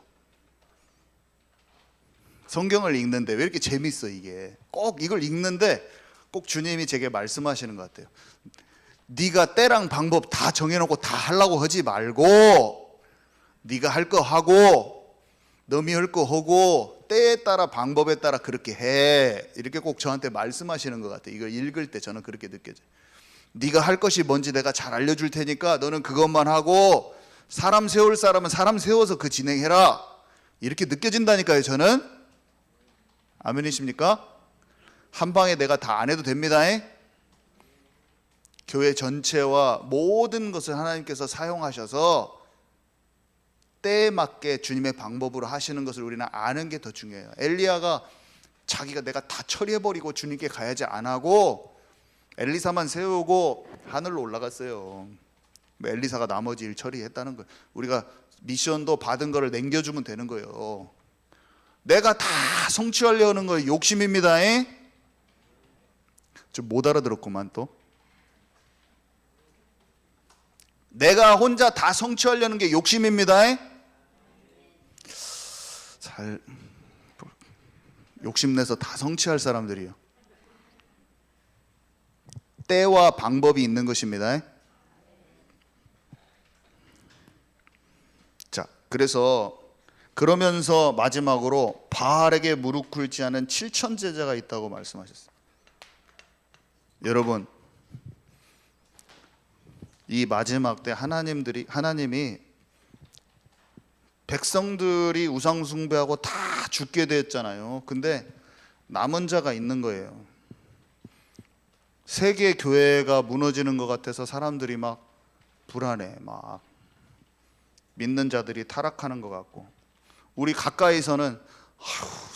성경을 읽는데 왜 이렇게 재밌어? 이게 꼭 이걸 읽는데 꼭 주님이 제게 말씀하시는 것 같아요. 네가 때랑 방법 다 정해놓고 다 하려고 하지 말고 네가 할 거 하고 너미 할 거 하고 때에 따라 방법에 따라 그렇게 해. 이렇게 꼭 저한테 말씀하시는 것 같아요. 이거 읽을 때 저는 그렇게 느껴져요. 네가 할 것이 뭔지 내가 잘 알려줄 테니까 너는 그것만 하고 사람 세울 사람은 사람 세워서 그 진행해라. 이렇게 느껴진다니까요, 저는. 아멘이십니까? 한 방에 내가 다 안 해도 됩니다. 교회 전체와 모든 것을 하나님께서 사용하셔서 때에 맞게 주님의 방법으로 하시는 것을 우리는 아는 게 더 중요해요. 엘리야가 자기가 내가 다 처리해버리고 주님께 가야지 안 하고 엘리사만 세우고 하늘로 올라갔어요. 엘리사가 나머지 일 처리했다는 거예요. 우리가 미션도 받은 거를 남겨주면 되는 거예요. 내가 다 성취하려는 거 욕심입니다. 좀 못 알아들었구만 또. 내가 혼자 다 성취하려는 게 욕심입니다. 잘 욕심내서 다 성취할 사람들이요. 때와 방법이 있는 것입니다. 자, 그러면서 마지막으로 바알에게 무릎 꿇지 않은 7천 제자가 있다고 말씀하셨어요. 여러분, 이 마지막 때 하나님이 백성들이 우상 숭배하고 다 죽게 됐잖아요. 근데 남은 자가 있는 거예요. 세계 교회가 무너지는 것 같아서 사람들이 막 불안해, 막 믿는 자들이 타락하는 것 같고, 우리 가까이서는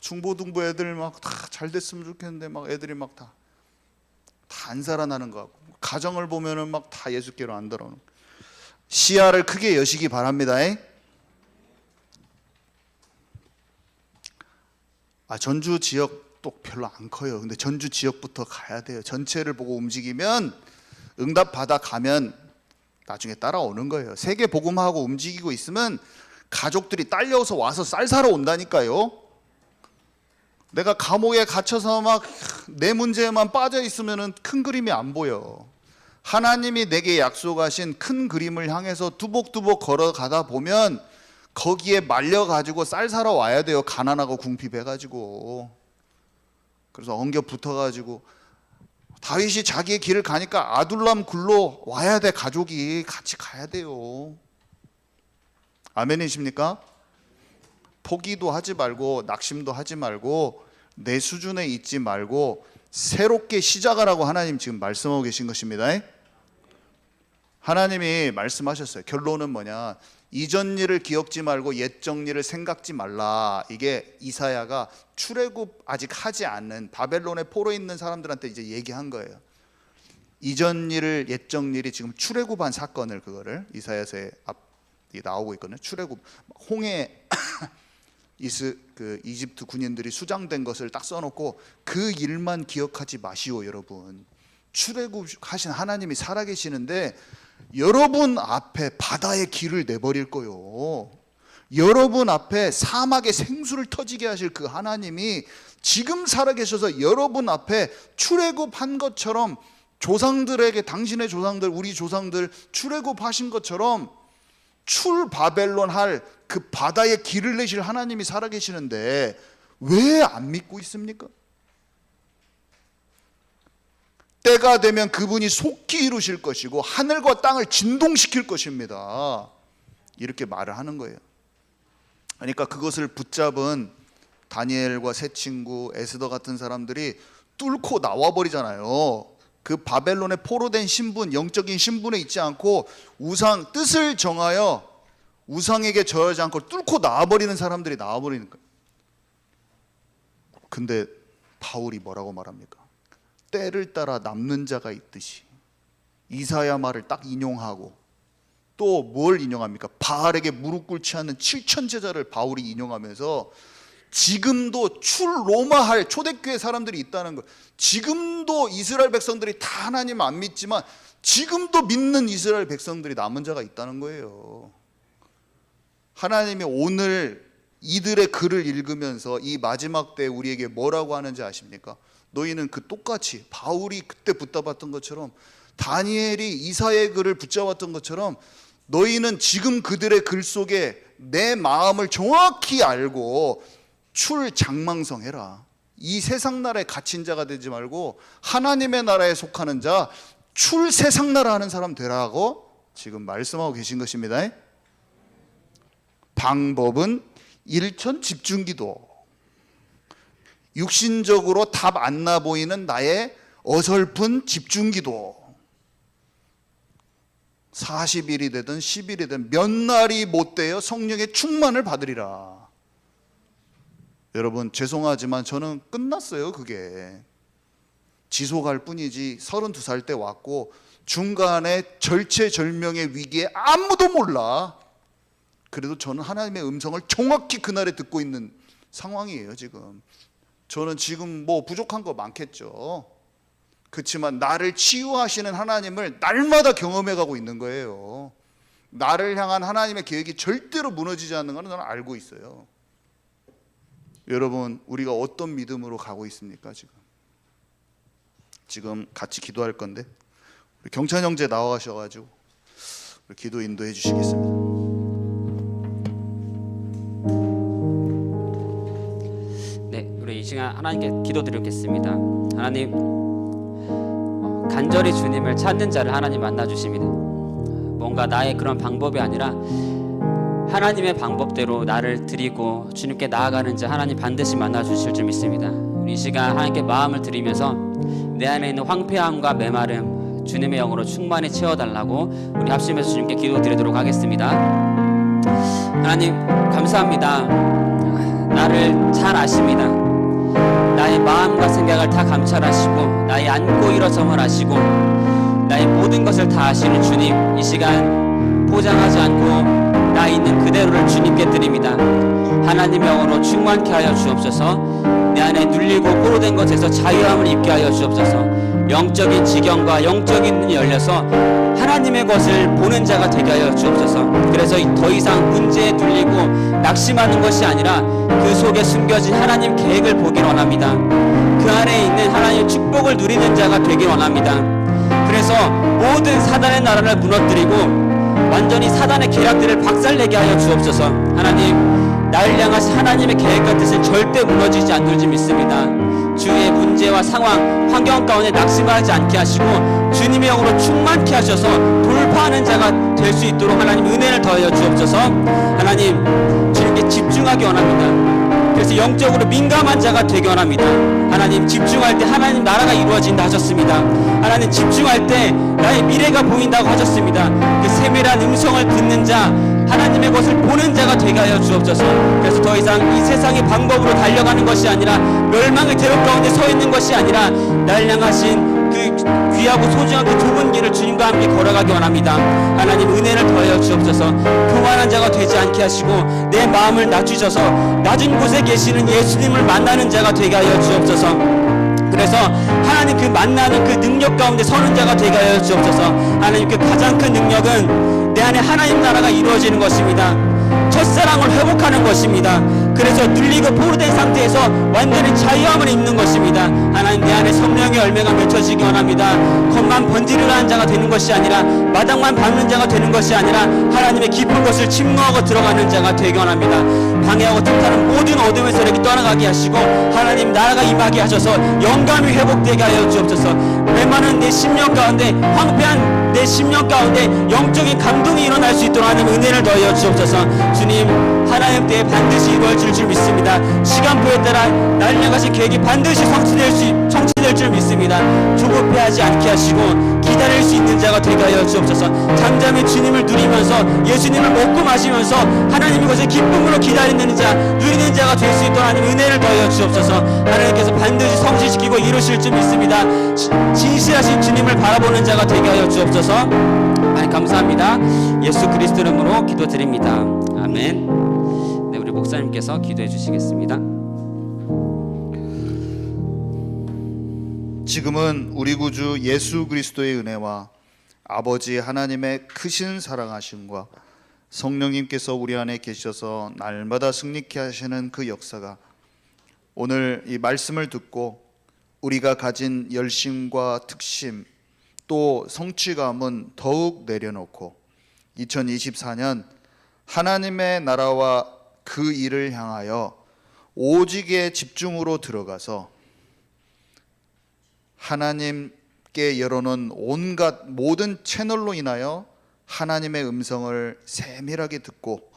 중고등부 애들 막 다 잘 됐으면 좋겠는데 막 애들이 막 다 안 살아나는 것 같고, 가정을 보면은 막 다 예수께로 안 들어오는. 시야를 크게 여시기 바랍니다. 전주 지역도 별로 안 커요. 근데 전주 지역부터 가야 돼요. 전체를 보고 움직이면, 응답 받아 가면 나중에 따라오는 거예요. 세계 복음하고 움직이고 있으면 가족들이 딸려서 와서 쌀 사러 온다니까요. 내가 감옥에 갇혀서 막 내 문제에만 빠져 있으면 큰 그림이 안 보여. 하나님이 내게 약속하신 큰 그림을 향해서 두복두복 걸어가다 보면 거기에 말려가지고 쌀 사러 와야 돼요. 가난하고 궁핍해가지고. 그래서 엉겨 붙어가지고 다윗이 자기의 길을 가니까 아둘람 굴로 와야 돼. 가족이 같이 가야 돼요. 아멘이십니까? 포기도 하지 말고 낙심도 하지 말고 내 수준에 있지 말고 새롭게 시작하라고 하나님 지금 말씀하고 계신 것입니다. 하나님이 말씀하셨어요. 결론은 뭐냐? 이전 일을 기억지 말고 옛적 일을 생각지 말라. 이게 이사야가 출애굽 아직 하지 않는 바벨론의 포로에 있는 사람들한테 이제 얘기한 거예요. 이전 일을 옛적 일이 지금 출애굽한 사건을, 그거를 이사야서에 나오고 있거든요. 출애굽, 홍해 이집트 군인들이 수장된 것을 딱 써놓고 그 일만 기억하지 마시오. 여러분, 출애굽하신 하나님이 살아계시는데 여러분 앞에 바다의 길을 내버릴 거요. 여러분 앞에 사막의 생수를 터지게 하실 그 하나님이 지금 살아계셔서 여러분 앞에 출애굽한 것처럼, 조상들에게, 당신의 조상들, 우리 조상들 출애굽하신 것처럼 출바벨론 할 그 바다의 길을 내실 하나님이 살아계시는데 왜 안 믿고 있습니까? 때가 되면 그분이 속히 이루실 것이고 하늘과 땅을 진동시킬 것입니다. 이렇게 말을 하는 거예요. 그러니까 그것을 붙잡은 다니엘과 세 친구, 에스더 같은 사람들이 뚫고 나와버리잖아요. 그 바벨론의 포로된 신분, 영적인 신분에 있지 않고 우상, 뜻을 정하여 우상에게 절하지 않고 뚫고 나와버리는 사람들이 나와버리는 거예요. 근데 바울이 뭐라고 말합니까? 때를 따라 남는 자가 있듯이. 이사야 말을 딱 인용하고 또 뭘 인용합니까? 바알에게 무릎 꿇지 않는 7천 제자를 바울이 인용하면서 지금도 로마할 초대교회 사람들이 있다는 거. 지금도 이스라엘 백성들이 다 하나님 안 믿지만 지금도 믿는 이스라엘 백성들이 남은 자가 있다는 거예요. 하나님이 오늘 이들의 글을 읽으면서 이 마지막 때 우리에게 뭐라고 하는지 아십니까? 너희는 그 똑같이 바울이 그때 붙잡았던 것처럼, 다니엘이 이사야의 글을 붙잡았던 것처럼 너희는 지금 그들의 글 속에 내 마음을 정확히 알고 출장망성해라. 이 세상 나라에 갇힌 자가 되지 말고 하나님의 나라에 속하는 자, 출세상 나라 하는 사람 되라고 지금 말씀하고 계신 것입니다. 방법은 일천 집중기도. 육신적으로 답 안 나 보이는 나의 어설픈 집중기도. 40일이 되든 10일이 되든 몇 날이 못 되어 성령의 충만을 받으리라. 여러분, 죄송하지만 저는 끝났어요. 그게 지속할 뿐이지. 32살 때 왔고 중간에 절체절명의 위기에 아무도 몰라. 그래도 저는 하나님의 음성을 정확히 그날에 듣고 있는 상황이에요. 지금 저는 지금 뭐 부족한 거 많겠죠. 그렇지만 나를 치유하시는 하나님을 날마다 경험해 가고 있는 거예요. 나를 향한 하나님의 계획이 절대로 무너지지 않는 것은 저는 알고 있어요. 여러분, 우리가 어떤 믿음으로 가고 있습니까? 지금 같이 기도할 건데 우리 경찬 형제 나와가셔가지고 우리 기도 인도해 주시겠습니다.
네, 우리 이 시간 하나님께 기도드리겠습니다. 하나님, 간절히 주님을 찾는 자를 하나님 만나 주십니다. 뭔가 나의 그런 방법이 아니라 하나님의 방법대로 나를 드리고 주님께 나아가는 자 하나님 반드시 만나 주실 줄 믿습니다. 우리 이 시간 하나님께 마음을 드리면서 내 안에 있는 황폐함과 메마름 주님의 영으로 충만히 채워달라고 우리 합심해서 주님께 기도드리도록 하겠습니다. 하나님 감사합니다. 나를 잘 아십니다. 나의 마음과 생각을 다 감찰하시고 나의 앉고 일어섬을 아시고 나의 모든 것을 다 아시는 주님, 이 시간 포장하지 않고 나 있는 그대로를 주님께 드립니다. 하나님의 영으로 충만케 하여 주옵소서. 내 안에 눌리고 포로된 것에서 자유함을 입게 하여 주옵소서. 영적인 지경과 영적인 눈이 열려서 하나님의 것을 보는 자가 되게 하여 주옵소서. 그래서 더 이상 문제에 눌리고 낙심하는 것이 아니라 그 속에 숨겨진 하나님 계획을 보길 원합니다. 그 안에 있는 하나님의 축복을 누리는 자가 되길 원합니다. 그래서 모든 사단의 나라를 무너뜨리고 완전히 사단의 계략들을 박살내게 하여 주옵소서. 하나님, 나를 향하신 하나님의 계획과 뜻은 절대 무너지지 않을 줄 믿습니다. 주위의 문제와 상황, 환경 가운데 낙심하지 않게 하시고 주님의 영으로 충만케 하셔서 돌파하는 자가 될 수 있도록 하나님 은혜를 더하여 주옵소서. 하나님, 주님께 집중하기 원합니다. 그래서 영적으로 민감한 자가 되기 원합니다. 하나님, 집중할 때 하나님 나라가 이루어진다 하셨습니다. 하나님, 집중할 때 나의 미래가 보인다고 하셨습니다. 그 세밀한 음성을 듣는 자, 하나님의 것을 보는 자가 되게 하여 주옵소서. 그래서 더 이상 이 세상의 방법으로 달려가는 것이 아니라 멸망의 대역 가운데 서 있는 것이 아니라 날 향하신 그 귀하고 소중한 그 좁은 길을 주님과 함께 걸어가기 원합니다. 하나님, 은혜를 더하여 주옵소서. 교만한 자가 되지 않게 하시고 내 마음을 낮추셔서 낮은 곳에 계시는 예수님을 만나는 자가 되게 하여 주옵소서. 그래서 하나님 그 만나는 그 능력 가운데 서는 자가 되게 하여 주옵소서. 하나님, 그 가장 큰 능력은 내 안에 하나님 나라가 이루어지는 것입니다. 첫사랑을 회복하는 것입니다. 그래서 눌리고 포로된 상태에서 완전히 자유함을 입는 것입니다. 하나님, 내 안에 성령의 열매가 맺혀지기 원합니다. 겉만 번지르르 하는 자가 되는 것이 아니라 마당만 밟는 자가 되는 것이 아니라 하나님의 깊은 곳을 침노하고 들어가는 자가 되기 원합니다. 방해하고 틈타는 모든 어둠의 세력이 떠나가게 하시고 하나님 나라가 임하게 하셔서 영감이 회복되게 하여 주옵소서. 메마른 내 심령 가운데, 황폐한 내 심령 가운데 영적인 감동이 일어날 수 있도록 하나님 은혜를 더하여 주옵소서. 주님, 하나님 때에 반드시 이루어질 줄 믿습니다. 시간표에 따라 날 향하신 계획이 반드시 성취될 줄 믿습니다. 조급해하지 않게 하시고 기다릴 수 있는 자가 되게 하여 주옵소서. 잠잠히 주님을 누리면서 예수님을 먹고 마시면서 하나님의 것을 기쁨으로 기다리는 자, 누리는 자가 될 수 있도록 하나님 은혜를 더하여 주옵소서. 하나님께서 반드시 성취시키고 이루실 줄 믿습니다. 진실하신 주님을 바라보는 자가 되게 하여 주옵소서. 하나님 감사합니다. 예수 그리스도 이름으로 기도드립니다. 아멘. 네, 우리 목사님께서 기도해 주시겠습니다.
지금은 우리 구주 예수 그리스도의 은혜와 아버지 하나님의 크신 사랑하심과 성령님께서 우리 안에 계셔서 날마다 승리케 하시는 그 역사가 오늘 이 말씀을 듣고 우리가 가진 열심과 특심 또 성취감은 더욱 내려놓고 2024년 하나님의 나라와 그 일을 향하여 오직의 집중으로 들어가서 하나님께 열어놓은 온갖 모든 채널로 인하여 하나님의 음성을 세밀하게 듣고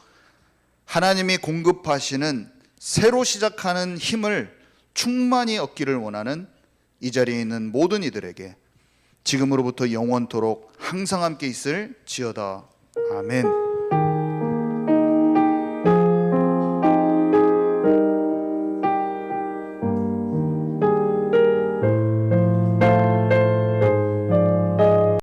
하나님이 공급하시는 새로 시작하는 힘을 충만히 얻기를 원하는 이 자리에 있는 모든 이들에게 지금으로부터 영원토록 항상 함께 있을 지어다. 아멘.